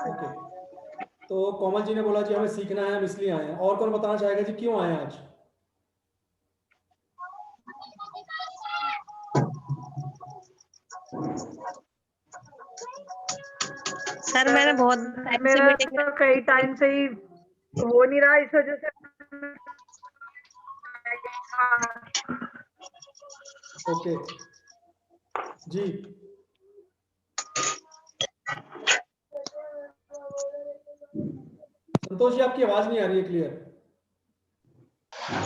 Okay, तो कोमल जी ने बोला जी हमें सीखना है, हम इसलिए आए हैं। और कौन बताना चाहेगा जी क्यों आए हैं आज? सर मैंने बहुत टाइम से मेरा मीटिंग तो कई टाइम से ही हो नहीं रहा, इस वजह से। ओके जी, संतोष जी आपकी आवाज नहीं आ रही है क्लियर।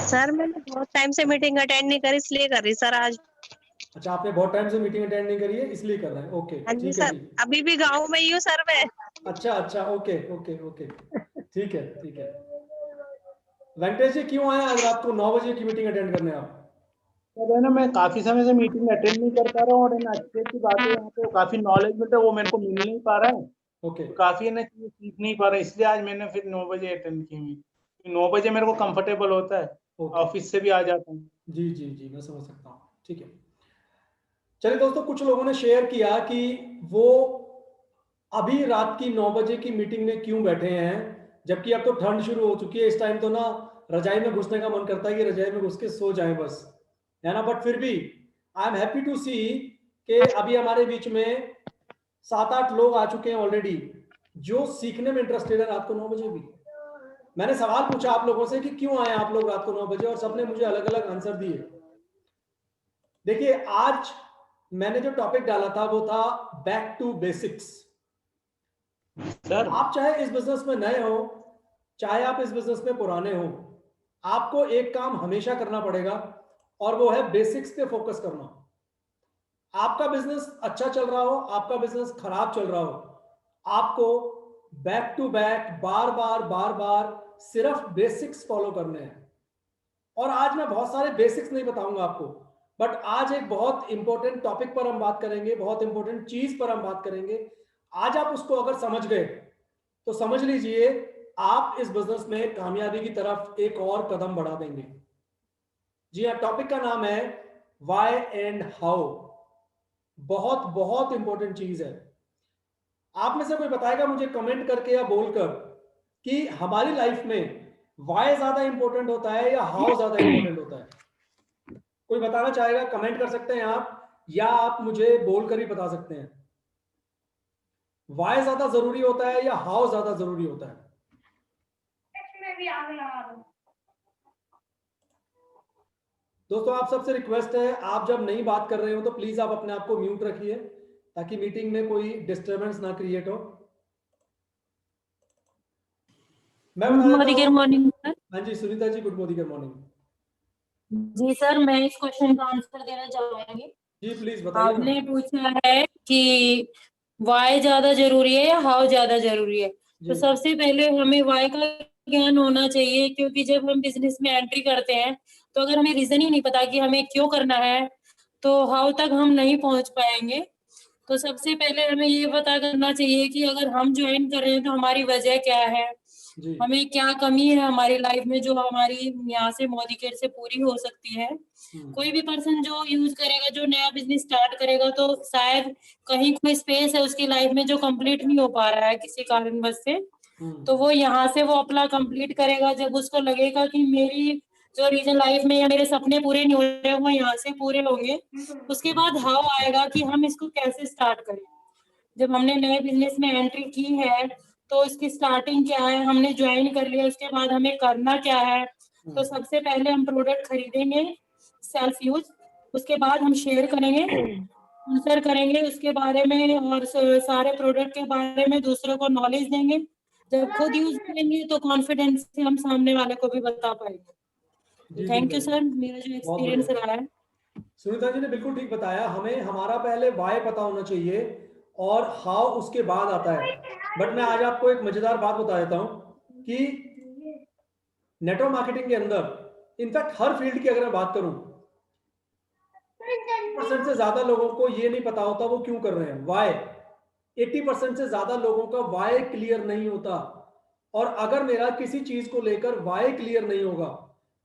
सर मैंने बहुत टाइम से मीटिंग अटेंड नहीं करी, इसलिए कर रही सर आज। अच्छा, आपने बहुत टाइम से मीटिंग अटेंड नहीं करी है इसलिए कर रहे हैं। ओके हाँ जी ठीक है सर, जी। अभी भी गांव में ही हूँ सर मैं। अच्छा अच्छा, ओके ओके ओके, ठीक है ठीक है। वेंकटेश जी क्यों आए आज रात को 9 बजे की मीटिंग अटेंड करने आप? सर है ना, मैं काफी समय से मीटिंग अटेंड नहीं कर पा रहा हूँ, और है ना अच्छी अच्छी बातें यहाँ पे काफी नॉलेज मिलता है, वो मेरे को मिल नहीं पा रहा है। ओके तो काफी है ना चीजें सीख नहीं पा रहा है, इसलिए आज मैंने फिर 9 बजे अटेंड की हुई। 9 बजे मेरे को कंफर्टेबल होता है, ओके, ऑफिस से भी आ जाता हूँ। जी जी जी, मैं समझ सकता हूँ, ठीक है। चलिए दोस्तों, कुछ लोगों ने शेयर किया कि वो अभी रात की 9 बजे की मीटिंग में क्यों बैठे हैं, जबकि अब तो ठंड शुरू हो चुकी है। इस टाइम तो ना रजाई में घुसने का मन करता है कि रजाई में घुस के सो जाएं बस, है ना। बट फिर भी आई एम हैप्पी टू सी कि अभी हमारे बीच में 7-8 लोग आ चुके हैं ऑलरेडी जो सीखने में इंटरेस्टेड है रात को 9 बजे भी। मैंने सवाल पूछा आप लोगों से कि क्यों आए आप लोग रात को 9 बजे, और सबने मुझे अलग अलग आंसर दिए। देखिए, आज मैंने जो टॉपिक डाला था वो था बैक टू बेसिक्स। सर आप चाहे इस बिजनेस में नए हो, चाहे आप इस बिजनेस में पुराने हो, आपको एक काम हमेशा करना पड़ेगा, और वो है बेसिक्स पे फोकस करना। आपका बिजनेस अच्छा चल रहा हो, आपका बिजनेस खराब चल रहा हो, आपको बैक टू बैक बार बार बार बार सिर्फ बेसिक्स फॉलो करने हैं। और आज मैं बहुत सारे बेसिक्स नहीं बताऊंगा आपको, बट आज एक बहुत इंपॉर्टेंट टॉपिक पर हम बात करेंगे, बहुत इंपॉर्टेंट चीज पर हम बात करेंगे। आज आप उसको अगर समझ गए तो समझ लीजिए आप इस बिजनेस में कामयाबी की तरफ एक और कदम बढ़ा देंगे। जी हाँ, टॉपिक का नाम है व्हाई एंड हाउ। बहुत बहुत इंपॉर्टेंट चीज है। आप में से कोई बताएगा मुझे कमेंट करके या बोलकर कि हमारी लाइफ में व्हाई ज्यादा इंपॉर्टेंट होता है या हाउ ज्यादा इंपॉर्टेंट होता है? कोई बताना चाहेगा? कमेंट कर सकते हैं आप, या आप मुझे बोलकर ही बता सकते हैं। व्हाई ज्यादा जरूरी होता है या हाउ ज्यादा जरूरी होता है? दोस्तों, आप सबसे रिक्वेस्ट है, आप जब नई बात कर रहे हो तो प्लीज आप अपने आप को म्यूट रखिए ताकि मीटिंग में कोई डिस्टरबेंस ना क्रिएट हो। मैं बता देता गुड हूँ। Morning sir. हाँ जी Sunita ji, good morning. Good morning जी सर, मैं इस क्वेश्चन का आंसर देना चाहूंगी। जी, प्लीज बताइए ना। आपने पूछा है कि वाई ज्यादा जरूरी है या हाउ ज्यादा जरूरी है। तो जी सबसे पहले हमें वाई का ज्ञान होना चाहिए, क्योंकि जब हम बिजनेस में एंट्री करते हैं तो अगर हमें रीजन ही नहीं पता कि हमें क्यों करना है तो हाउ तक हम नहीं पहुंच पाएंगे। तो सबसे पहले हमें ये पता करना चाहिए कि अगर हम ज्वाइन कर रहे हैं तो हमारी वजह क्या है, जी हमें क्या कमी है हमारी लाइफ में जो हमारी यहाँ से मॉडिकेट से पूरी हो सकती है। कोई भी पर्सन जो यूज करेगा, जो नया बिजनेस स्टार्ट करेगा, तो शायद कहीं कोई स्पेस है उसकी लाइफ में जो कंप्लीट नहीं हो पा रहा है किसी कारणवश से, तो वो यहाँ से वो अपना कंप्लीट करेगा। जब उसको लगेगा कि मेरी जो रीजन लाइफ में या मेरे सपने पूरे नहीं हो रहे वो यहाँ से पूरे होंगे, उसके बाद हाउ आएगा कि हम इसको कैसे स्टार्ट करें। जब हमने नए बिजनेस में एंट्री की है तो इसकी स्टार्टिंग क्या है, हमने ज्वाइन कर लिया, उसके बाद हमें करना क्या है। तो सबसे पहले हम प्रोडक्ट खरीदेंगे सेल्फ यूज, उसके बाद हम शेयर करेंगे, स्पॉन्सर करेंगे उसके बारे में, और सारे प्रोडक्ट के बारे में दूसरों को नॉलेज देंगे। जब खुद यूज करेंगे तो कॉन्फिडेंस से हम सामने वाले को भी बता पाएंगे। जी थैंक यू बिल्कुल, सर, मेरा जो बहुत एक्सपीरियंस बढ़िया। रहा है। सुनीता जी ने बिल्कुल ठीक बताया। हमें हमारा पहले वाई पता होना चाहिए और हाउ उसके बाद आता है। बट मैं आज आपको एक मजेदार बात बता देता हूं कि नेटवर्क मार्केटिंग के अंदर इनफैक्ट हर फील्ड की अगर मैं बात करूं, 80% से ज्यादा लोगों को ये नहीं पता होता वो क्यों कर रहे हैं, वाई। 80% से ज्यादा लोगों का वाई क्लियर नहीं होता। और अगर मेरा किसी चीज को लेकर वाई क्लियर नहीं होगा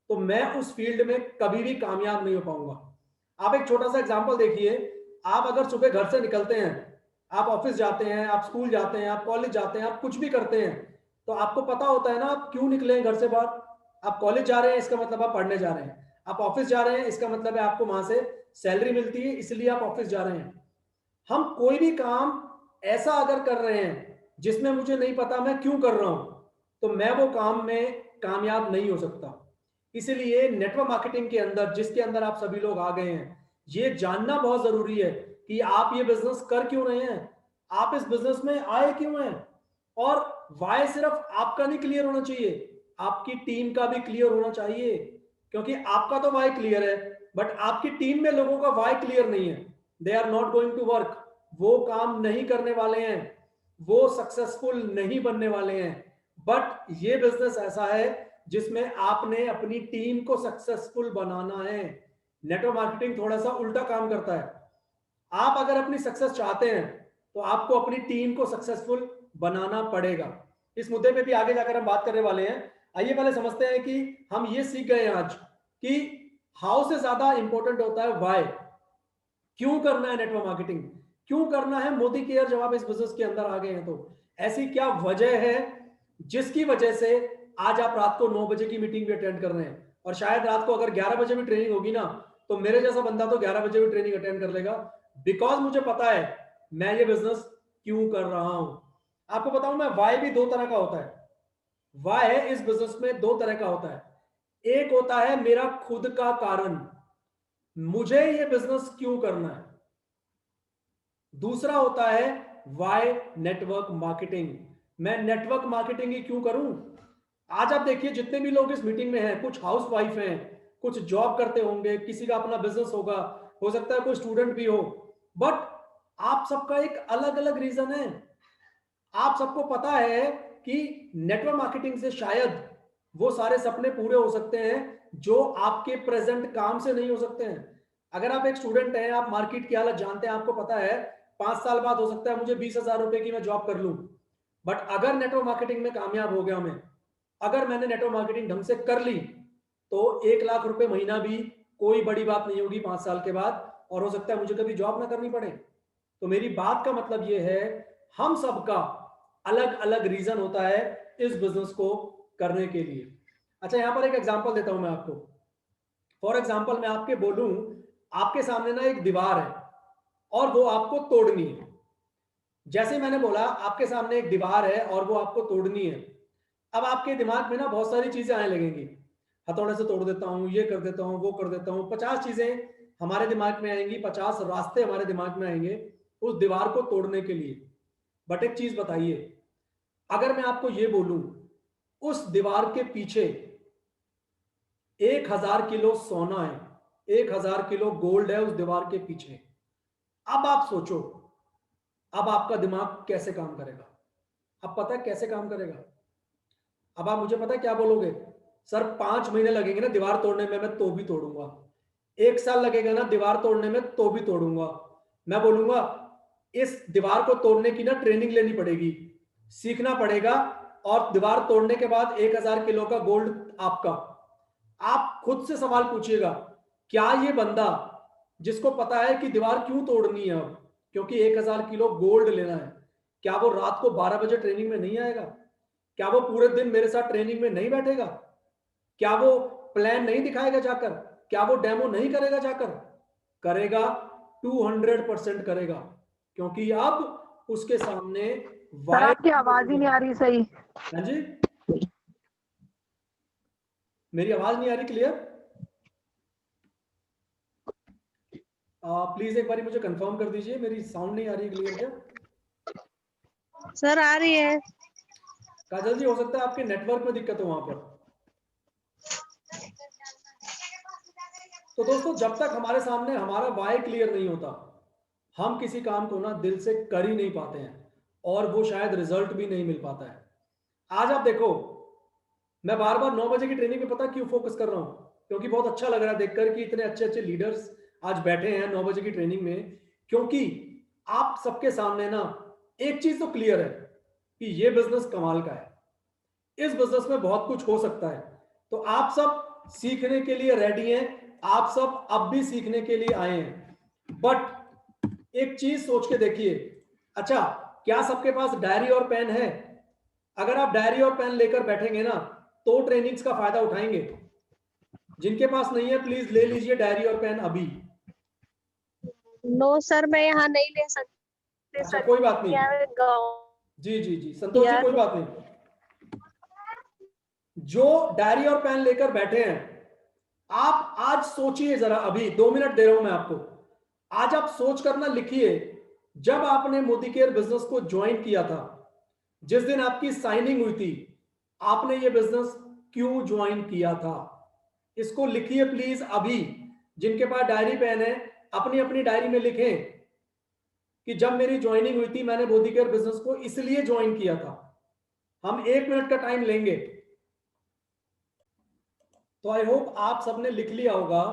तो मैं उस फील्ड में कभी भी कामयाब नहीं हो पाऊंगा। आप एक छोटा सा एग्जांपल देखिए। आप अगर सुबह घर से निकलते हैं, आप ऑफिस जाते हैं, आप स्कूल जाते हैं, आप कॉलेज जाते हैं, आप कुछ भी करते हैं तो आपको पता होता है ना आप क्यों निकले हैं घर से बाहर। आप कॉलेज जा रहे हैं इसका मतलब आप पढ़ने जा रहे हैं, आप ऑफिस जा रहे हैं इसका मतलब है आपको वहां से सैलरी मिलती है इसलिए आप ऑफिस जा रहे हैं। हम कोई भी काम ऐसा अगर कर रहे हैं जिसमें मुझे नहीं पता मैं क्यों कर रहा हूं तो मैं वो काम में कामयाब नहीं हो सकता। इसलिए नेटवर्क मार्केटिंग के अंदर, जिसके अंदर आप सभी लोग आ गए हैं, ये जानना बहुत जरूरी है कि आप ये बिजनेस कर क्यों रहे हैं, आप इस बिजनेस में आए क्यों हैं, और वाई सिर्फ आपका नहीं क्लियर होना चाहिए, आपकी टीम का भी क्लियर होना चाहिए। क्योंकि आपका तो वाई क्लियर है बट आपकी टीम में लोगों का वाई क्लियर नहीं है, they are not going to work, वो काम नहीं करने वाले हैं, वो सक्सेसफुल नहीं बनने वाले हैं। बट ये बिजनेस ऐसा है जिसमें आपने अपनी टीम को सक्सेसफुल बनाना है। नेटवर्क मार्केटिंग थोड़ा सा उल्टा काम करता है। आप अगर अपनी सक्सेस चाहते हैं तो आपको अपनी टीम को सक्सेसफुल बनाना पड़ेगा। इस मुद्दे पे भी आगे जाकर हम बात करने वाले हैं। आइए पहले समझते हैं कि हम ये सीख गए हैं आज कि हाउ से ज्यादा इंपॉर्टेंट होता है वाई। क्यों करना है नेटवर्क मार्केटिंग, क्यों करना है मोदी केयर, जब आप इस बिजनेस के अंदर आ गए हैं तो ऐसी क्या वजह है जिसकी वजह से आज आप रात को 9 बजे की मीटिंग भी अटेंड कर रहे हैं। और शायद रात को अगर 11 बजे भी ट्रेनिंग होगी ना तो मेरे जैसा बंदा तो 11 बजे भी ट्रेनिंग अटेंड कर लेगा, बिकॉज मुझे पता है मैं ये बिजनेस क्यों कर रहा हूं। आपको बताऊं मैं, वाई भी दो तरह का होता है। वाई इस बिजनेस में दो तरह का होता है। एक होता है मेरा खुद का कारण, मुझे ये बिजनेस क्यों करना है। दूसरा होता है वाई नेटवर्क मार्केटिंग, मैं नेटवर्क मार्केटिंग ही क्यों करूं। आज आप देखिए जितने भी लोग इस मीटिंग में हैं, कुछ हाउस वाइफ हैं, कुछ जॉब करते होंगे, किसी का अपना बिजनेस होगा, हो सकता है कोई स्टूडेंट भी हो, बट आप सबका एक अलग अलग रीजन है। आप सबको पता है कि नेटवर्क मार्केटिंग से शायद वो सारे सपने पूरे हो सकते हैं जो आपके प्रेजेंट काम से नहीं हो सकते हैं। अगर आप एक स्टूडेंट हैं, आप मार्केट की हालत जानते हैं, आपको पता है 5 साल बाद हो सकता है मुझे 20,000 रुपए की मैं जॉब कर लूं, बट अगर नेटवर्क मार्केटिंग में कामयाब हो गया मैं, अगर मैंने नेटवर्क मार्केटिंग ढंग से कर ली तो 1 लाख रुपए महीना भी कोई बड़ी बात नहीं होगी 5 साल के बाद, और हो सकता है मुझे कभी जॉब ना करनी पड़े। तो मेरी बात का मतलब ये है हम सबका अलग अलग रीजन होता है इस बिजनेस को करने के लिए। अच्छा, यहां पर एक एग्जांपल देता हूं मैं आपको। फॉर एग्जांपल मैं आपके बोलूं, आपके सामने ना एक दीवार है और वो आपको तोड़नी है। जैसे मैंने बोला आपके सामने एक दीवार है और वो आपको तोड़नी है, अब आपके दिमाग में ना बहुत सारी चीजें आने लगेंगी, हथौड़े से तोड़ देता हूं, ये कर देता हूं, वो कर देता हूं, 50 चीजें हमारे दिमाग में आएंगी, 50 रास्ते हमारे दिमाग में आएंगे उस दीवार को तोड़ने के लिए। बट एक चीज बताइए, अगर मैं आपको ये बोलूं उस दीवार के पीछे 1000 किलो सोना है, 1000 किलो गोल्ड है उस दीवार के पीछे, अब आप सोचो अब आपका दिमाग कैसे काम करेगा। अब पता है कैसे काम करेगा। अब आप मुझे पता है क्या बोलोगे, सर 5 महीने लगेंगे ना दीवार तोड़ने में, मैं तो भी तोड़ूंगा। 1 साल लगेगा ना दीवार तोड़ने में, तो भी तोड़ूंगा। मैं बोलूंगा इस दीवार को तोड़ने की ना ट्रेनिंग लेनी पड़ेगी, सीखना पड़ेगा, और दीवार तोड़ने के बाद 1000 किलो का गोल्ड आपका। आप खुद से सवाल पूछिएगा, क्या ये बंदा जिसको पता है कि दीवार क्यों तोड़नी है अब, क्योंकि 1000 किलो गोल्ड लेना है, क्या वो रात को 12 बजे ट्रेनिंग में नहीं आएगा? क्या वो पूरे दिन मेरे साथ ट्रेनिंग में नहीं बैठेगा? क्या वो प्लान नहीं दिखाएगा जाकर? क्या वो डेमो नहीं करेगा जाकर? करेगा, 200% करेगा, क्योंकि अब उसके सामने सर आपकी आवाज ही नहीं आ रही सही। हाँ जी, मेरी आवाज नहीं आ रही क्लियर? प्लीज एक बार मुझे कंफर्म कर दीजिए, मेरी साउंड नहीं आ रही क्लियर क्या? सर आ रही है। काजल जी, हो सकता है आपके नेटवर्क में दिक्कत हो वहां पर। तो दोस्तों, जब तक हमारे सामने हमारा वाई क्लियर नहीं होता, हम किसी काम को ना दिल से कर ही नहीं पाते हैं, और वो शायद रिजल्ट भी नहीं मिल पाता है। आज आप देखो, मैं बार बार 9 बजे की ट्रेनिंग में पता क्यों फोकस कर रहा हूं, क्योंकि बहुत अच्छा लग रहा है देखकर कि इतने अच्छे अच्छे लीडर्स आज बैठे हैं 9 बजे की ट्रेनिंग में। क्योंकि आप सबके सामने ना एक चीज तो क्लियर है कि ये बिजनेस कमाल का है, इस बिजनेस में बहुत कुछ हो सकता है। तो आप सब सीखने के लिए रेडी हैं, आप सब अब भी सीखने के लिए आए हैं। बट एक चीज सोच के देखिए, अच्छा, क्या सबके पास डायरी और पेन है? अगर आप डायरी और पेन लेकर बैठेंगे ना तो ट्रेनिंग्स का फायदा उठाएंगे। जिनके पास नहीं है प्लीज ले लीजिए डायरी और पेन अभी। नो सर, मैं यहाँ नहीं ले सकती अच्छा, सर, कोई बात नहीं। यार गाँव जी जी जी संतोष जी, यार। कोई बात नहीं। जो डायरी और पेन लेकर बैठे हैं, आप आज सोचिए जरा, अभी 2 मिनट दे रहा हूं मैं आपको। आज आप सोच कर ना लिखिए, जब आपने मोदी केयर बिजनेस को ज्वाइन किया था, जिस दिन आपकी साइनिंग हुई थी, आपने ये बिजनेस क्यों ज्वाइन किया था? इसको लिखिए प्लीज अभी। जिनके पास डायरी पेन है अपनी अपनी डायरी में लिखें कि जब मेरी ज्वाइनिंग हुई थी मैंने मोदी केयर बिजनेस को इसलिए ज्वाइन किया था। हम 1 मिनट का टाइम लेंगे। तो आई होप आप सबने लिख लिया होगा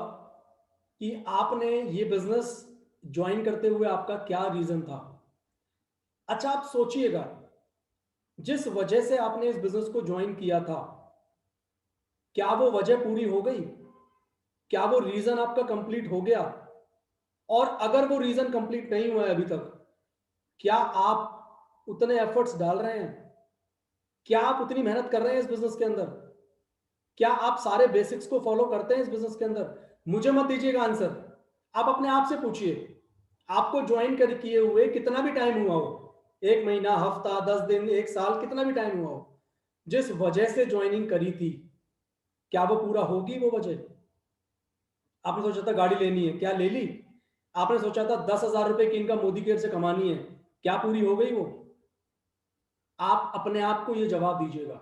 कि आपने ये बिजनेस ज्वाइन करते हुए आपका क्या रीजन था। अच्छा, आप सोचिएगा, जिस वजह से आपने इस बिजनेस को ज्वाइन किया था, क्या वो वजह पूरी हो गई? क्या वो रीजन आपका कंप्लीट हो गया? और अगर वो रीजन कंप्लीट नहीं हुआ है अभी तक, क्या आप उतने एफर्ट्स डाल रहे हैं? क्या आप उतनी मेहनत कर रहे हैं इस बिजनेस के अंदर? क्या आप सारे बेसिक्स को फॉलो करते हैं इस बिजनेस के अंदर? मुझे मत दीजिएगा आंसर, आप अपने आप से पूछिए। आपको ज्वाइन कर किए हुए कितना भी टाइम हुआ हो, 1 महीना, हफ्ता, 10 दिन, 1 साल, कितना भी टाइम हुआ हो, जिस वजह से ज्वाइनिंग करी थी, क्या वो पूरा होगी वो वजह? आपने सोचा था गाड़ी लेनी है, क्या ले ली? आपने सोचा था 10,000 रुपए की इनकम मोदी केयर से कमानी है, क्या पूरी हो गई वो? आप अपने आप को ये जवाब दीजिएगा।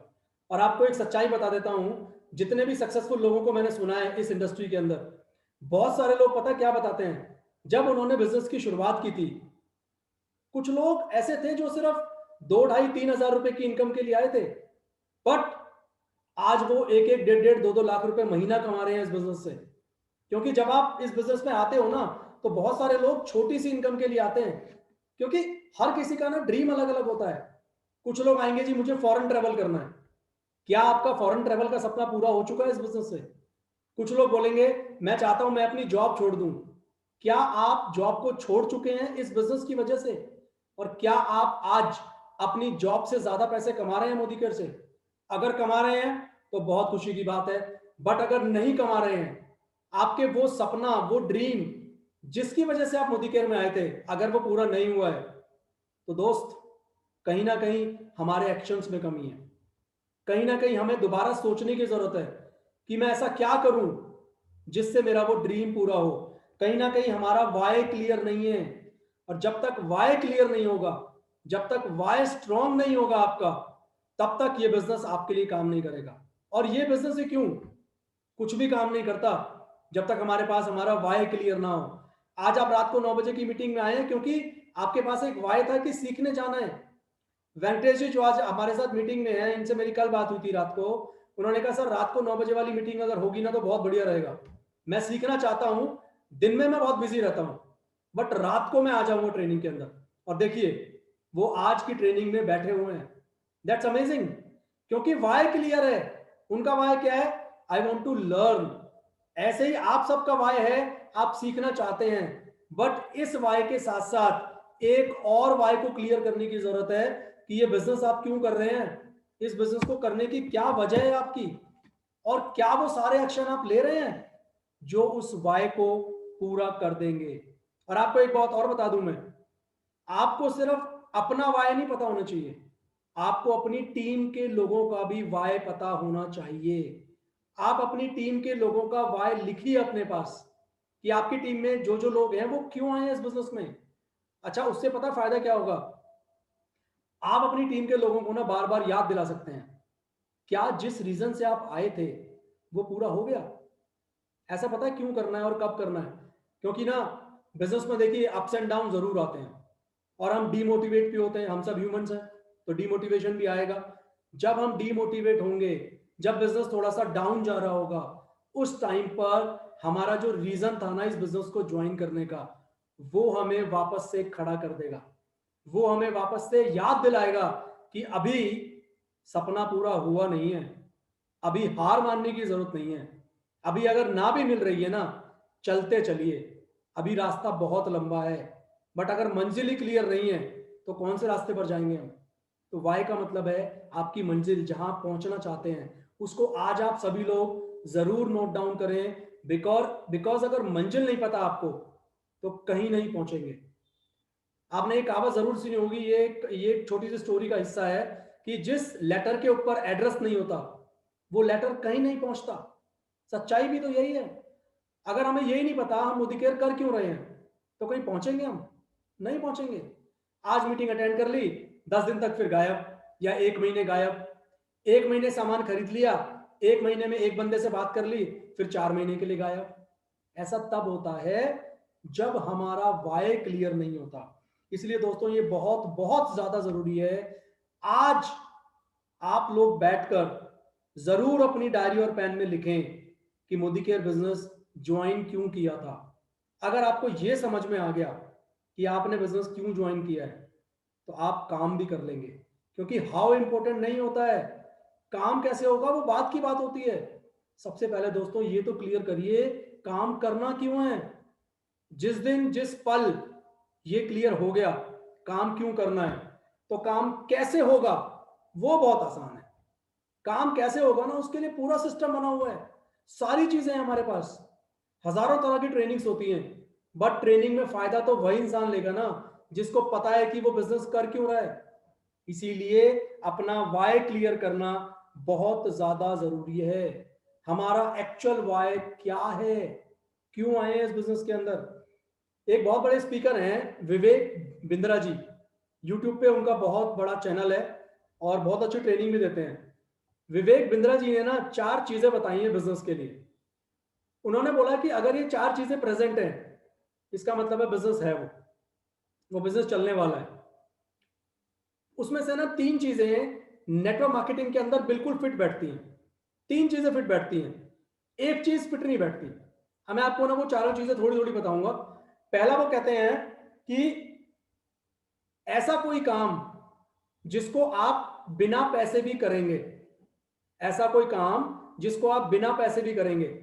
और आपको एक सच्चाई बता देता हूं, जितने भी सक्सेसफुल लोगों को मैंने सुना है इस इंडस्ट्री के अंदर, बहुत सारे लोग पता क्या बताते हैं, जब उन्होंने बिजनेस की शुरुआत की थी, कुछ लोग ऐसे थे जो सिर्फ 2, 2.5, 3,000 रुपए की इनकम के लिए आए थे, बट आज वो 1, 1, 1.5, 2 लाख रुपए महीना कमा रहे हैं इस बिजनेस से। क्योंकि जब आप इस बिजनेस में आते हो ना, तो बहुत सारे लोग छोटी सी इनकम के लिए आते हैं, क्योंकि हर किसी का ना ड्रीम अलग अलग होता है। कुछ लोग आएंगे जी मुझे फॉरेन ट्रेवल करना है, क्या आपका फॉरेन ट्रेवल का सपना पूरा हो चुका है इस बिजनेस से? कुछ लोग बोलेंगे मैं चाहता हूं मैं अपनी जॉब छोड़ दूं, क्या आप जॉब को छोड़ चुके हैं इस बिजनेस की वजह से? और क्या आप आज अपनी जॉब से ज्यादा पैसे कमा रहे हैं मोदी केयर से? अगर कमा रहे हैं तो बहुत खुशी की बात है, बट अगर नहीं कमा रहे हैं, आपके वो सपना, वो ड्रीम जिसकी वजह से आप मोदी केयर में आए थे, अगर वो पूरा नहीं हुआ है, तो दोस्त कहीं ना कहीं हमारे एक्शंस में कमी है। कहीं ना कहीं हमें दोबारा सोचने की जरूरत है कि मैं ऐसा क्या करूं जिससे मेरा वो ड्रीम पूरा हो। कहीं ना कहीं हमारा वाई क्लियर नहीं है, और जब तक वाई क्लियर नहीं होगा, जब तक वाई स्ट्रांग नहीं होगा आपका, तब तक ये बिजनेस आपके लिए काम नहीं करेगा। और ये बिजनेस ही क्यों, कुछ भी काम नहीं करता जब तक हमारे पास हमारा वाई क्लियर ना हो। आज आप रात को 9 बजे की मीटिंग में आए हैं क्योंकि आपके पास एक वाई था कि सीखने जाना है। वेंकटेश जी जो आज हमारे साथ मीटिंग में है, इनसे मेरी कल बात हुई थी रात को, उन्होंने कहा सर रात को 9 बजे वाली मीटिंग अगर होगी ना तो बहुत बढ़िया रहेगा। मैं सीखना चाहता हूं, दिन में मैं बहुत बिजी रहता हूं, बट रात को मैं आ जाऊंगा ट्रेनिंग के अंदर। और देखिए वो आज की ट्रेनिंग में बैठे हुए हैं। दैट्स अमेजिंग, क्योंकि वाई क्लियर है। उनका वाई क्या है? I want to learn. ऐसे ही आप सबका वाई है, आप सीखना चाहते हैं, बट इस वाई के साथ साथ एक और वाई को क्लियर करने की जरूरत है कि ये बिजनेस आप क्यों कर रहे हैं, इस बिजनेस को करने की क्या वजह है आपकी, और क्या वो सारे एक्शन आप ले रहे हैं जो उस वाई को पूरा कर देंगे। और आपको एक बात और बता दूं मैं, आपको सिर्फ अपना वाई नहीं पता होना चाहिए, आपको अपनी टीम के लोगों का भी वाई पता होना चाहिए। आप अपनी टीम के लोगों का वाई लिखिए अपने पास कि आपकी टीम में जो जो लोग हैं वो क्यों आए हैं इस बिजनेस में। अच्छा, उससे पता फायदा क्या होगा, आप अपनी टीम के लोगों को ना बार बार याद दिला सकते हैं क्या जिस रीजन से आप आए थे वो पूरा हो गया। ऐसा पता है क्यों करना है और कब करना है? क्योंकि ना बिजनेस में देखिए अप्स एंड डाउन जरूर आते हैं, और हम डीमोटिवेट भी होते हैं, हम सब ह्यूमंस हैं, तो डीमोटिवेशन भी आएगा। जब हम डीमोटिवेट होंगे, जब बिजनेस थोड़ा सा डाउन जा रहा होगा, उस टाइम पर हमारा जो रीजन था ना इस बिजनेस को ज्वाइन करने का, वो हमें वापस से खड़ा कर देगा। वो हमें वापस से याद दिलाएगा कि अभी सपना पूरा हुआ नहीं है, अभी हार मानने की जरूरत नहीं है, अभी अगर ना भी मिल रही है ना, चलते चलिए, अभी रास्ता बहुत लंबा है, बट अगर मंजिल ही क्लियर नहीं है तो कौन से रास्ते पर जाएंगे हम? तो वाई का मतलब है आपकी मंजिल, जहां पहुंचना चाहते हैं उसको आज आप सभी लोग जरूर नोट डाउन करें। बिकॉज अगर मंजिल नहीं पता आपको तो कहीं नहीं पहुंचेंगे। आपने एक कहावत जरूर सुनी होगी, ये एक छोटी सी स्टोरी का हिस्सा है कि जिस लेटर के ऊपर एड्रेस नहीं होता वो लेटर कहीं नहीं पहुंचता। सच्चाई भी तो यही है। अगर हमें यही नहीं पता हम मोदी केयर कर क्यों रहे हैं तो कहीं पहुंचेंगे हम? नहीं पहुंचेंगे। आज मीटिंग अटेंड कर ली, 10 दिन तक फिर गायब, या 1 महीने गायब। 1 महीने सामान खरीद लिया, 1 महीने में एक बंदे से बात कर ली, फिर 4 महीने के लिए गायब। ऐसा तब होता है जब हमारा वाई क्लियर नहीं होता। इसलिए दोस्तों ये बहुत बहुत ज्यादा जरूरी है। आज आप लोग बैठकर जरूर अपनी डायरी और पेन में लिखें कि मोदी केयर बिजनेस ज्वाइन क्यों किया था। अगर आपको यह समझ में आ गया कि आपने बिजनेस क्यों ज्वाइन किया है तो आप काम भी कर लेंगे, क्योंकि हाउ इंपॉर्टेंट नहीं होता है, काम कैसे होगा वो बात की बात होती है। सबसे पहले दोस्तों ये तो क्लियर करिए काम करना क्यों है। जिस दिन जिस पल ये क्लियर हो गया काम क्यों करना है तो काम कैसे होगा वो बहुत आसान है। काम कैसे होगा ना, उसके लिए पूरा सिस्टम बना हुआ है, सारी चीजें हैं हमारे पास, हजारों तरह की ट्रेनिंग्स होती हैं। बट ट्रेनिंग में फायदा तो वही इंसान लेगा ना जिसको पता है कि वो बिजनेस कर क्यों रहा है। इसीलिए अपना वाई क्लियर करना बहुत ज्यादा जरूरी है। हमारा एक्चुअल वाई क्या है, क्यों आए हैं इस बिजनेस के अंदर। एक बहुत बड़े स्पीकर हैं विवेक बिंद्रा जी, यूट्यूब पे उनका बहुत बड़ा चैनल है और बहुत अच्छी ट्रेनिंग भी देते हैं। विवेक बिंद्रा जी ने ना 4 चीजें बताई हैं बिजनेस के लिए। उन्होंने बोला कि अगर ये 4 चीजें प्रेजेंट हैं इसका मतलब है बिजनेस है, वो बिजनेस चलने वाला है। उसमें से ना 3 चीजें नेटवर्क मार्केटिंग के अंदर बिल्कुल फिट बैठती हैं। 3 चीजें फिट बैठती हैं, एक चीज फिट नहीं बैठती। अब मैं आपको ना वो चारों चीजें थोड़ी थोड़ी बताऊंगा। पहला वो कहते हैं कि ऐसा कोई काम जिसको आप बिना पैसे भी करेंगे, ऐसा कोई काम जिसको आप बिना पैसे भी करेंगे।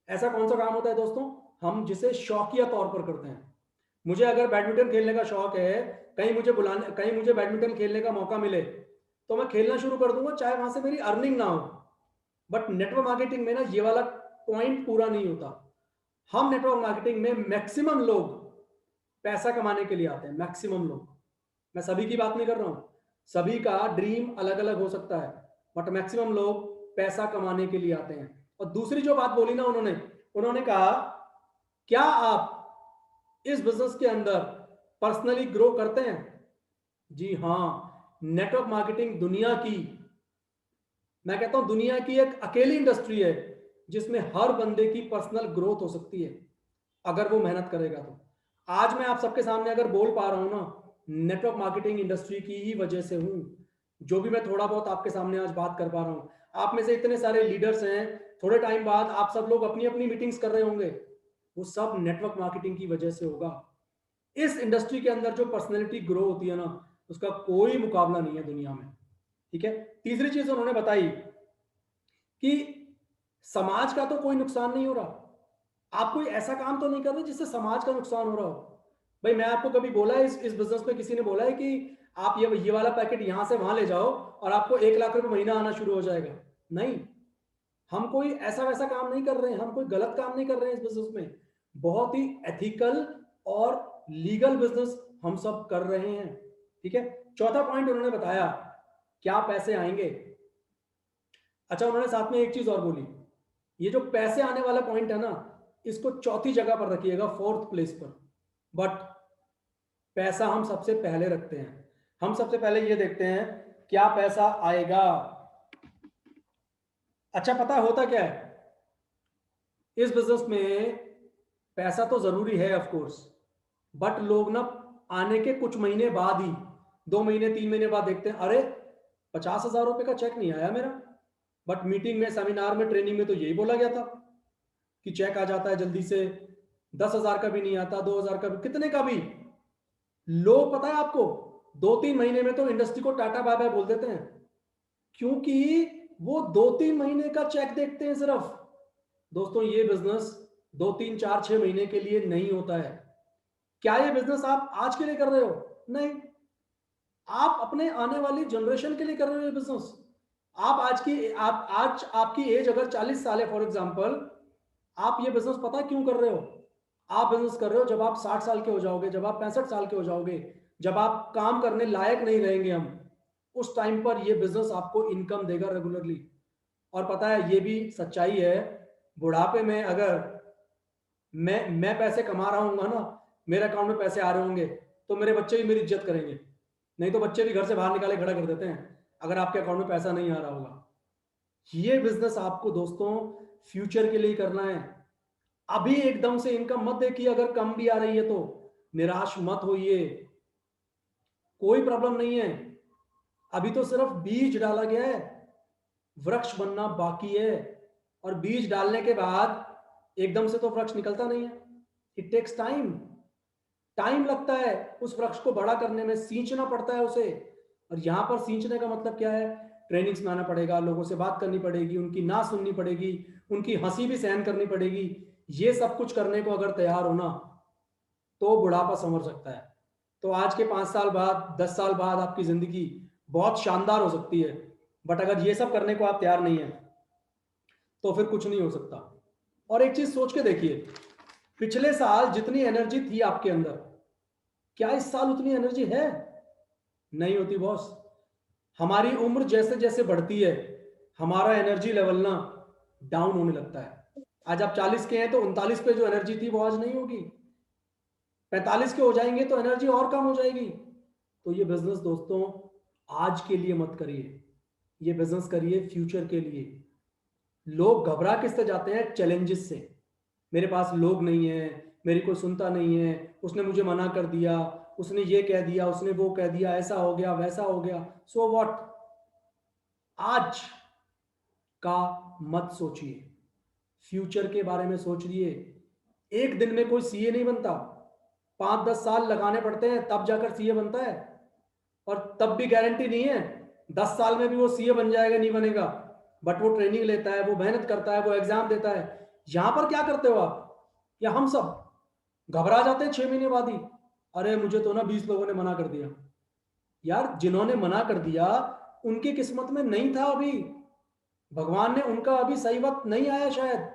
ऐसा कौन सा काम होता है दोस्तों? हम जिसे शौकिया तौर पर करते हैं। मुझे अगर बैडमिंटन खेलने का शौक है, कहीं मुझे बैडमिंटन खेलने का मौका मिले तो मैं खेलना शुरू कर दूंगा, चाहे वहां से मेरी अर्निंग ना हो। बट नेटवर्क मार्केटिंग में ना ये वाला पॉइंट पूरा नहीं होता। हम नेटवर्क मार्केटिंग में मैक्सिमम लोग पैसा कमाने के लिए आते हैं, मैक्सिमम लोग। मैं सभी की बात नहीं कर रहा हूं, सभी का ड्रीम अलग अलग हो सकता है, बट मैक्सिमम लोग पैसा कमाने के लिए आते हैं। और दूसरी जो बात बोली ना उन्होंने कहा क्या आप इस बिजनेस के अंदर पर्सनली ग्रो करते हैं? जी हां, नेटवर्क मार्केटिंग दुनिया की, मैं कहता हूं दुनिया की एक अकेली इंडस्ट्री है जिसमें हर बंदे की पर्सनल ग्रोथ हो सकती है अगर वो मेहनत करेगा तो। आज मैं आप सबके सामने अगर बोल पा रहा हूं ना, नेटवर्क मार्केटिंग इंडस्ट्री की ही वजह से हूं। जो भी मैं थोड़ा बहुत आपके सामने आज बात कर पा रहा हूं, आप में से इतने सारे लीडर्स हैं, थोड़े टाइम बाद आप सब लोग अपनी अपनी मीटिंग्स कर रहे होंगे, वो सब नेटवर्क मार्केटिंग की वजह से होगा। इस इंडस्ट्री के अंदर जो पर्सनैलिटी ग्रो होती है ना, उसका कोई मुकाबला नहीं है दुनिया में। ठीक है। तीसरी चीज उन्होंने बताई कि समाज का तो कोई नुकसान नहीं हो रहा। आप कोई ऐसा काम तो नहीं कर रहे जिससे समाज का नुकसान हो रहा हो। भाई मैं आपको कभी बोला है इस बिजनेस में किसी ने बोला है कि आप ये वाला पैकेट यहां से वहां ले जाओ और आपको 1 लाख रुपए महीना आना शुरू हो जाएगा? नहीं, हम कोई ऐसा वैसा काम नहीं कर रहे हैं, हम कोई गलत काम नहीं कर रहे हैं इस बिजनेस में। बहुत ही एथिकल और लीगल बिजनेस हम सब कर रहे हैं। ठीक है। चौथा पॉइंट उन्होंने बताया क्या पैसे आएंगे। अच्छा, उन्होंने साथ में एक चीज और बोली, ये जो पैसे आने वाला पॉइंट है ना, इसको चौथी जगह पर रखिएगा, 4th प्लेस पर। बट पैसा हम सबसे पहले रखते हैं। हम सबसे पहले ये देखते हैं क्या पैसा आएगा। अच्छा, पता होता क्या है इस बिजनेस में? पैसा तो जरूरी है ऑफ कोर्स, बट लोग ना आने के कुछ महीने बाद ही, 2 महीने 3 महीने बाद देखते हैं अरे 50,000 रुपए का चेक नहीं आया मेरा। बट मीटिंग में, सेमिनार में, ट्रेनिंग में तो यही बोला गया था कि चेक आ जाता है जल्दी से। 10,000 का भी नहीं आता, 2,000 का भी, कितने का भी। लोग पता है आपको 2-3 महीने में तो इंडस्ट्री को टाटा बाय बाय बोल देते हैं, क्योंकि वो 2-3 महीने का चेक देखते हैं सिर्फ। दोस्तों ये बिजनेस 2-3-4-6 महीने के लिए नहीं होता है। क्या ये बिजनेस आप आज के लिए कर रहे हो? नहीं, आप अपने आने वाली जनरेशन के लिए कर रहे हो ये बिजनेस। आप आज आपकी एज अगर 40 साल है फॉर एग्जांपल, आप ये बिजनेस पता क्यों कर रहे हो? आप बिजनेस कर रहे हो जब आप 60 साल के हो जाओगे, जब आप 65 साल के हो जाओगे, जब आप काम करने लायक नहीं रहेंगे हम, उस टाइम पर ये बिजनेस आपको इनकम देगा रेगुलरली। और पता है ये भी सच्चाई है, बुढ़ापे में अगर मैं पैसे कमा रहा हूँ ना, मेरे अकाउंट में पैसे आ रहे होंगे, तो मेरे बच्चे भी मेरी इज्जत करेंगे। नहीं तो बच्चे भी घर से बाहर निकाले खड़ा कर देते हैं अगर आपके अकाउंट में पैसा नहीं आ रहा होगा। ये बिजनेस आपको दोस्तों फ्यूचर के लिए करना है। अभी एकदम से इनकम मत देखिए, अगर कम भी आ रही है तो निराश मत होइए, कोई प्रॉब्लम नहीं है। अभी तो सिर्फ बीज डाला गया है, वृक्ष बनना बाकी है। और बीज डालने के बाद एकदम से तो वृक्ष निकलता नहीं है, इट टेक्स टाइम लगता है उस वृक्ष को बड़ा करने में, सींचना पड़ता है उसे। और यहां पर सींचने का मतलब क्या है? ट्रेनिंग्स में आना पड़ेगा, लोगों से बात करनी पड़ेगी, उनकी ना सुननी पड़ेगी, उनकी हंसी भी सहन करनी पड़ेगी। ये सब कुछ करने को अगर तैयार हो ना, तो बुढ़ापा संवर सकता है। तो आज के 5 साल बाद, 10 साल बाद आपकी जिंदगी बहुत शानदार हो सकती है, बट अगर ये सब करने को आप तैयार नहीं है तो फिर कुछ नहीं हो सकता। और एक चीज सोच के देखिए, पिछले साल जितनी एनर्जी थी आपके अंदर, क्या इस साल उतनी एनर्जी है? नहीं होती बॉस। हमारी उम्र जैसे जैसे बढ़ती है, हमारा एनर्जी लेवल ना डाउन होने लगता है। आज आप 40 के हैं तो 39 पे जो एनर्जी थी वो आज नहीं होगी, 45 के हो जाएंगे तो एनर्जी और कम हो जाएगी। तो ये बिजनेस दोस्तों आज के लिए मत करिए, ये बिजनेस करिए फ्यूचर के लिए। लोग घबरा किससे जाते हैं? चैलेंजेस से। मेरे पास लोग नहीं है, मेरी कोई सुनता नहीं है, उसने मुझे मना कर दिया, उसने ये कह दिया, उसने वो कह दिया, ऐसा हो गया, वैसा हो गया। So what? आज का मत सोचिए, फ्यूचर के बारे में सोचिए। एक दिन में कोई सीए नहीं बनता, 5-10 साल लगाने पड़ते हैं तब जाकर सीए बनता है। और तब भी गारंटी नहीं है 10 साल में भी वो सीए बन जाएगा, नहीं बनेगा। बट वो ट्रेनिंग लेता है, वो मेहनत करता है, वो एग्जाम देता है। यहां पर क्या करते हो आप या हम सब? घबरा जाते हैं 6 महीने बाद ही, अरे मुझे तो ना 20 लोगों ने मना कर दिया। यार जिन्होंने मना कर दिया उनकी किस्मत में नहीं था, अभी भगवान ने उनका अभी सही वक्त नहीं आया शायद,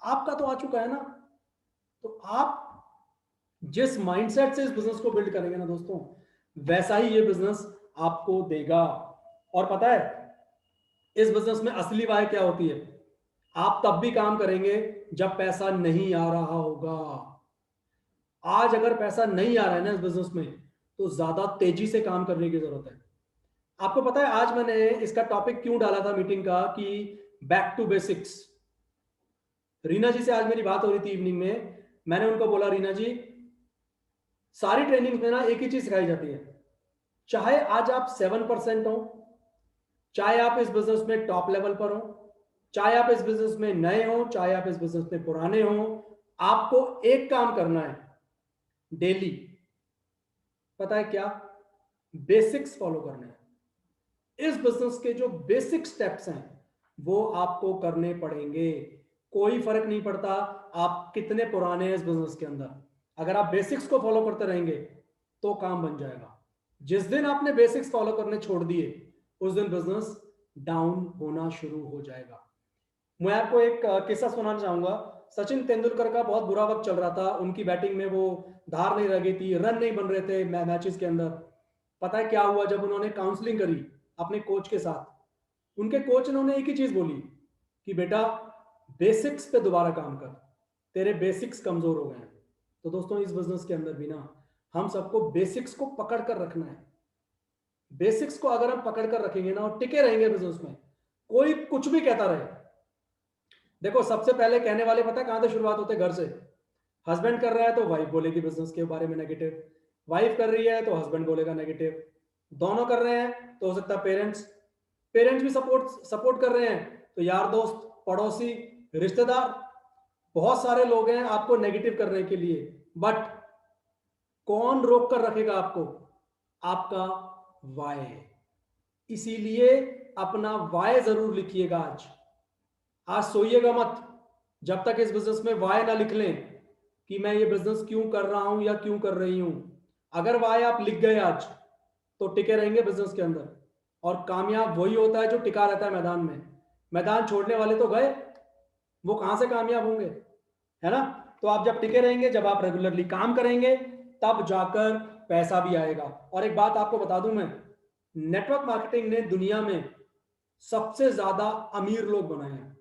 आपका तो आ चुका है ना। तो आप जिस माइंडसेट से इस बिजनेस को बिल्ड करेंगे ना दोस्तों, वैसा ही ये बिजनेस आपको देगा। और पता है इस बिजनेस में असली वाय क्या होती है? आप तब भी काम करेंगे जब पैसा नहीं आ रहा होगा। आज अगर पैसा नहीं आ रहा है ना इस बिजनेस में, तो ज्यादा तेजी से काम करने की जरूरत है। आपको पता है आज मैंने इसका टॉपिक क्यों डाला था मीटिंग का कि बैक टू बेसिक्स। रीना जी से आज मेरी बात हो रही थी इवनिंग में, मैंने उनको बोला रीना जी, सारी ट्रेनिंग में ना एक ही चीज सिखाई जाती है, चाहे आज आप 7% हो, चाहे आप इस बिजनेस में टॉप लेवल पर हो, चाहे आप इस बिजनेस में नए हो, चाहे आप इस बिजनेस में पुराने हो, आपको एक काम करना है डेली। पता है क्या? बेसिक्स फॉलो करने हैं। इस बिजनेस के जो बेसिक स्टेप्स हैं वो आपको करने पड़ेंगे। कोई फर्क नहीं पड़ता आप कितने पुराने हैं इस बिजनेस के अंदर, अगर आप बेसिक्स को फॉलो करते रहेंगे तो काम बन जाएगा। जिस दिन आपने बेसिक्स फॉलो करने छोड़ दिए उस दिन बिजनेस डाउन होना शुरू हो जाएगा। मैं आपको एक किस्सा सुनाना चाहूंगा। सचिन तेंदुलकर का बहुत बुरा वक्त चल रहा था, उनकी बैटिंग में वो धार नहीं रह गई थी, रन नहीं बन रहे थे मैचेस के अंदर। पता है क्या हुआ? जब उन्होंने काउंसलिंग करी अपने कोच के साथ, उनके कोच ने उन्हें एक ही चीज बोली कि बेटा बेसिक्स पे दोबारा काम कर, तेरे बेसिक्स कमजोर हो गए हैं। तो दोस्तों इस बिजनेस के अंदर भी ना हम सबको बेसिक्स को पकड़ कर रखना है। बेसिक्स को अगर हम पकड़ कर रखेंगे ना और टिके रहेंगे बिजनेस में, कोई कुछ भी कहता रहे। देखो सबसे पहले कहने वाले पता है कहां से शुरुआत होते? घर से। हस्बैंड कर रहा है तो वाइफ बोलेगी बिजनेस के बारे में नेगेटिव, वाइफ कर रही है तो हस्बैंड बोलेगा नेगेटिव, दोनों कर रहे हैं तो हो सकता है पेरेंट्स भी सपोर्ट कर रहे हैं तो यार दोस्त, पड़ोसी, रिश्तेदार, बहुत सारे लोग हैं आपको नेगेटिव करने के लिए। बट कौन रोक कर रखेगा आपको? आपका वाय। इसीलिए अपना वाय जरूर लिखिएगा। आज सोइएगा मत जब तक इस बिजनेस में वाय ना लिख लें कि मैं ये बिजनेस क्यों कर रहा हूं या क्यों कर रही हूं। अगर वाय आप लिख गए आज तो टिके रहेंगे बिजनेस के अंदर। और कामयाब वही होता है जो टिका रहता है मैदान में। मैदान छोड़ने वाले तो गए, वो कहां से कामयाब होंगे, है ना। तो आप जब टिके रहेंगे, जब आप रेगुलरली काम करेंगे, तब जाकर पैसा भी आएगा। और एक बात आपको बता दूं मैं, नेटवर्क मार्केटिंग ने दुनिया में सबसे ज्यादा अमीर लोग बनाए हैं।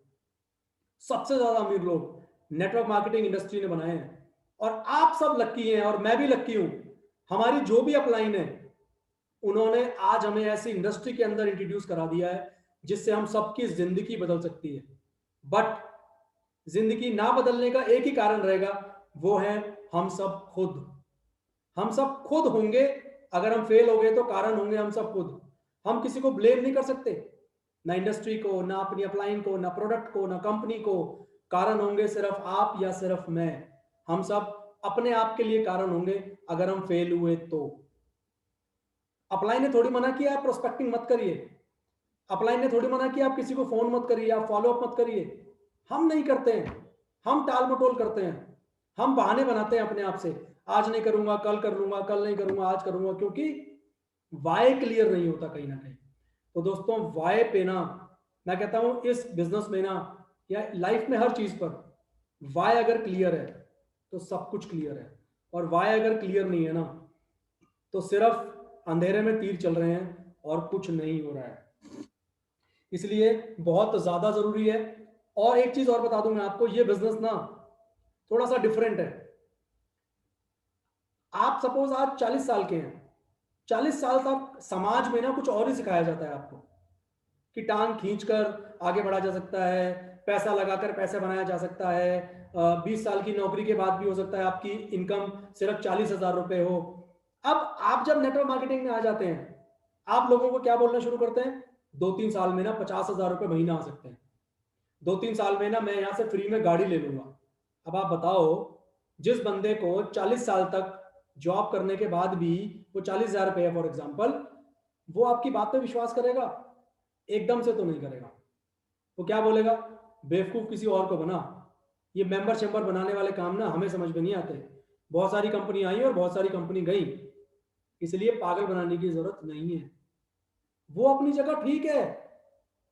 सबसे ज्यादा अमीर लोग नेटवर्क मार्केटिंग इंडस्ट्री ने बनाए हैं। और आप सब लक्की हैं और मैं भी लक्की हूं। हमारी जो भी अपलाइन है, उन्होंने आज हमें ऐसी इंडस्ट्री के अंदर इंट्रोड्यूस करा दिया है जिससे हम सबकी जिंदगी बदल सकती है। बट जिंदगी ना बदलने का एक ही कारण रहेगा, वो है हम सब खुद। हम सब खुद होंगे। अगर हम फेल हो गए तो कारण होंगे हम सब खुद। हम किसी को ब्लेम नहीं कर सकते, ना इंडस्ट्री को, ना अपनी अपलाइन को, ना प्रोडक्ट को, ना कंपनी को। कारण होंगे सिर्फ आप या सिर्फ मैं। हम सब अपने आप के लिए कारण होंगे अगर हम फेल हुए तो। अपलाइन ने थोड़ी मना किया आप प्रोस्पेक्टिंग मत करिए। अपलाइन ने थोड़ी मना किया आप किसी को फोन मत करिए, आप फॉलो अप मत करिए। हम नहीं करते हैं, हम टाल मटोल करते हैं, हम बहाने बनाते हैं अपने आप से। आज नहीं करूंगा, कल कर लूंगा, कल नहीं करूंगा, आज करूंगा, क्योंकि वाई क्लियर नहीं होता कहीं ना कहीं। तो दोस्तों, वाई पे ना, मैं कहता हूं इस बिजनेस में ना, या लाइफ में हर चीज पर, वाई अगर क्लियर है तो सब कुछ क्लियर है। और वाई अगर क्लियर नहीं है ना, तो सिर्फ अंधेरे में तीर चल रहे हैं और कुछ नहीं हो रहा है। इसलिए बहुत ज्यादा जरूरी है। और एक चीज और बता दूं मैं आपको, ये बिजनेस ना थोड़ा सा डिफरेंट है। आप सपोज आज 40 साल के हैं, 40 साल तक समाज में ना कुछ और ही सिखाया जाता है आपको, कि टांग खींचकर आगे बढ़ा जा सकता है, पैसा लगाकर पैसे बनाया जा सकता है। 20 साल की नौकरी के बाद भी हो सकता है आपकी इनकम सिर्फ 40,000 रुपए हो। अब आप जब नेटवर्क मार्केटिंग में आ जाते हैं, आप लोगों को क्या बोलना शुरू करते हैं, 2-3 साल में ना 50,000 रुपए महीना आ सकते हैं। 2-3 साल में ना मैं यहां से फ्री में गाड़ी ले लूंगा। अब आप बताओ, जिस बंदे को 40 साल तक जॉब करने के बाद भी वो 40,000 रुपए है फॉर एग्जाम्पल, वो आपकी बात पे विश्वास करेगा? एकदम से तो नहीं करेगा। वो क्या बोलेगा, बेवकूफ किसी और को बना। ये मेंबर चेंबर बनाने वाले काम ना हमें समझ में नहीं आते। बहुत सारी कंपनी आई और बहुत सारी कंपनी गई, इसलिए पागल बनाने की जरूरत नहीं है। वो अपनी जगह ठीक है,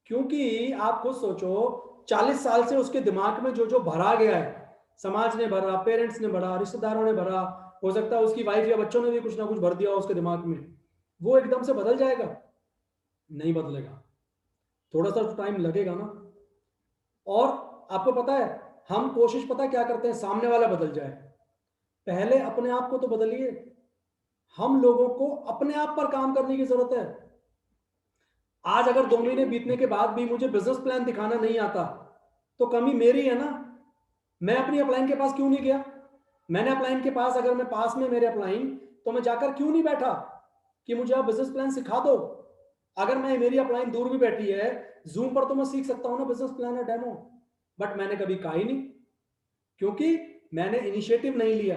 क्योंकि आप खुद सोचो, 40 साल से उसके दिमाग में जो जो भरा गया है, समाज ने भरा, पेरेंट्स ने भरा, रिश्तेदारों ने भरा, हो सकता है उसकी वाइफ या बच्चों ने भी कुछ ना कुछ भर दिया उसके दिमाग में, वो एकदम से बदल जाएगा? नहीं बदलेगा, थोड़ा सा टाइम लगेगा ना। और आपको पता है, हम कोशिश पता है क्या करते हैं, सामने वाला बदल जाए। पहले अपने आप को तो बदलिए। हम लोगों को अपने आप पर काम करने की जरूरत है। आज अगर 2 महीने बीतने के बाद भी मुझे बिजनेस प्लान दिखाना नहीं आता, तो कमी मेरी है ना। मैं अपनी अपलाइन के पास क्यों नहीं गया? मैंने अपलाइन के पास, अगर मैं पास में मेरे अपलाइन, तो मैं जाकर क्यों नहीं बैठा कि मुझे आप बिजनेस प्लान सिखा दो? अगर मैं, मेरी अपलाइन दूर भी बैठी है, जूम पर तो मैं सीख सकता हूं ना बिजनेस प्लान और डेमो। बट मैंने कभी कहा ही नहीं, क्योंकि मैंने इनिशिएटिव नहीं लिया।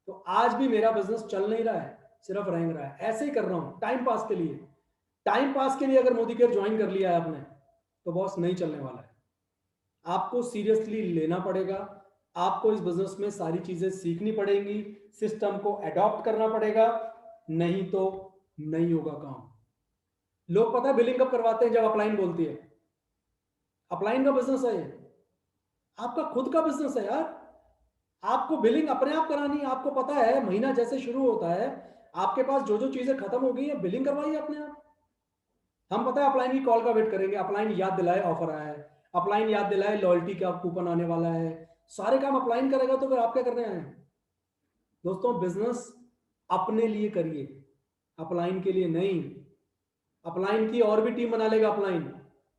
तो आज भी मेरा बिजनेस चल नहीं रहा है, सिर्फ रेंग रहा है। ऐसे ही कर रहा हूं टाइम पास के लिए। टाइम पास के लिए अगर मोदी केयर ज्वाइन कर लिया है आपने, तो बॉस नहीं चलने वाला है। आपको सीरियसली लेना पड़ेगा। आपको इस बिजनेस में सारी चीजें सीखनी पड़ेंगी, सिस्टम को अडॉप्ट करना पड़ेगा, नहीं तो नहीं होगा काम। लोग पता है बिलिंग कब करवाते हैं? जब अपलाइन बोलती है। अपलाइन का बिजनेस है ये, आपका खुद का बिजनेस है यार। आपको बिलिंग अपने आप करानी है। आपको पता है महीना जैसे शुरू होता है, आपके पास जो जो चीजें खत्म हो गई है, बिलिंग करवाइए अपने आप। हम पता है अपलाइन की कॉल का वेट करेंगे, अपलाइन याद दिलाए ऑफर आया है, अपलाइन याद दिलाए लॉयल्टी का कूपन आने वाला है। सारे काम अपलाइन करेगा तो फिर आप क्या करने आए हैं? दोस्तों, बिजनेस अपने लिए करिए, अपलाइन के लिए नहीं। अपलाइन की और भी टीम बना लेगा अपलाइन,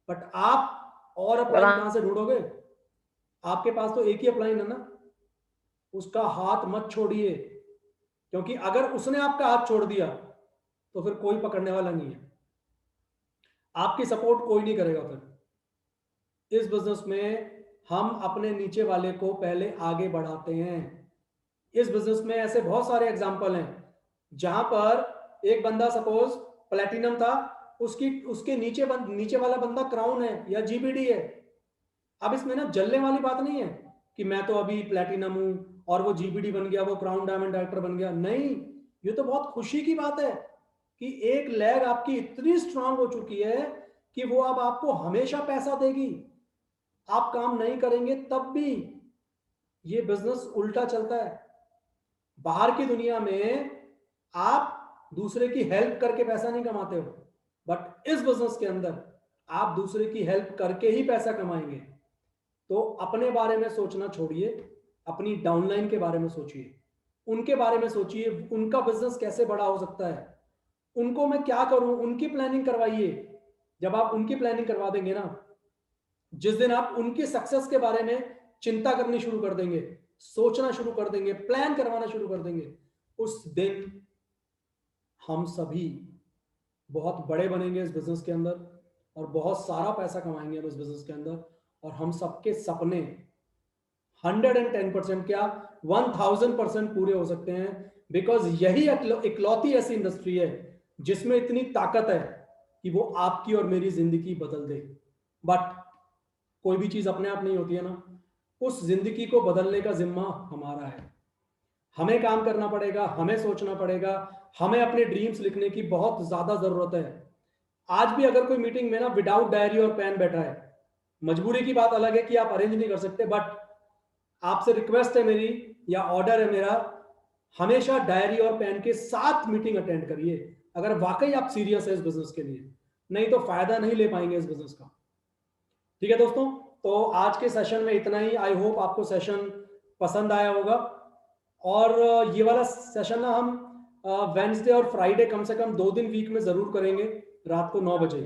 बट आप और अपलाइन कहां से ढूंढोगे? आपके पास तो एक ही अपलाइन है ना। उसका हाथ मत छोड़िए, क्योंकि अगर उसने आपका हाथ छोड़ दिया तो फिर कोई पकड़ने वाला नहीं है। आपकी सपोर्ट कोई नहीं करेगा। फिर इस बिजनेस में हम अपने नीचे वाले को पहले आगे बढ़ाते हैं। इस बिजनेस में ऐसे बहुत सारे एग्जांपल हैं जहां पर एक बंदा सपोज प्लैटिनम था, उसके नीचे वाला बंदा क्राउन है या जीबीडी है। अब इसमें ना जलने वाली बात नहीं है कि मैं तो अभी प्लैटिनम हूं और वो जीबीडी बन गया, वो क्राउन डायमंड डायरेक्टर बन गया। नहीं, ये तो बहुत खुशी की बात है कि एक लेग आपकी इतनी स्ट्रांग हो चुकी है कि वो अब आपको हमेशा पैसा देगी। आप काम नहीं करेंगे तब भी ये बिजनेस उल्टा चलता है। बाहर की दुनिया में आप दूसरे की हेल्प करके पैसा नहीं कमाते हो, बट इस बिजनेस के अंदर आप दूसरे की हेल्प करके ही पैसा कमाएंगे। तो अपने बारे में सोचना छोड़िए, अपनी डाउनलाइन के बारे में सोचिए, उनके बारे में सोचिए, उनका बिजनेस कैसे बड़ा हो सकता है, उनको मैं क्या करूं, उनकी प्लानिंग करवाइए। जब आप उनकी प्लानिंग करवा देंगे ना, जिस दिन आप उनकी सक्सेस के बारे में चिंता करनी शुरू कर देंगे, सोचना शुरू कर देंगे, प्लान करवाना शुरू कर देंगे, उस दिन हम सभी बहुत बड़े बनेंगे इस बिजनेस के अंदर और बहुत सारा पैसा कमाएंगे इस बिजनेस के अंदर। और हम सबके सपने 110% क्या 1000% पूरे हो सकते हैं, बिकॉज यही इकलौती ऐसी इंडस्ट्री है जिसमें इतनी ताकत है कि वो आपकी और मेरी जिंदगी बदल दे। बट कोई भी चीज अपने आप नहीं होती है ना, उस जिंदगी को बदलने का जिम्मा हमारा है। हमें काम करना पड़ेगा, हमें सोचना पड़ेगा, हमें अपने ड्रीम्स लिखने की बहुत ज्यादा जरूरत है। आज भी अगर कोई मीटिंग में ना विदाउट डायरी और पेन बैठा है, मजबूरी की बात अलग है कि आप अरेंज नहीं कर सकते, बट आपसे रिक्वेस्ट है मेरी या ऑर्डर है मेरा, हमेशा डायरी और पेन के साथ मीटिंग अटेंड करिए अगर वाकई आप सीरियस है इस बिजनेस के लिए, नहीं तो फायदा नहीं ले पाएंगे इस बिजनेस का। ठीक है दोस्तों, तो आज के सेशन में इतना ही। आई होप आपको सेशन पसंद आया होगा। और ये वाला सेशन ना हम वेडनेसडे और फ्राइडे कम से कम 2 दिन वीक में जरूर करेंगे रात को 9 बजे।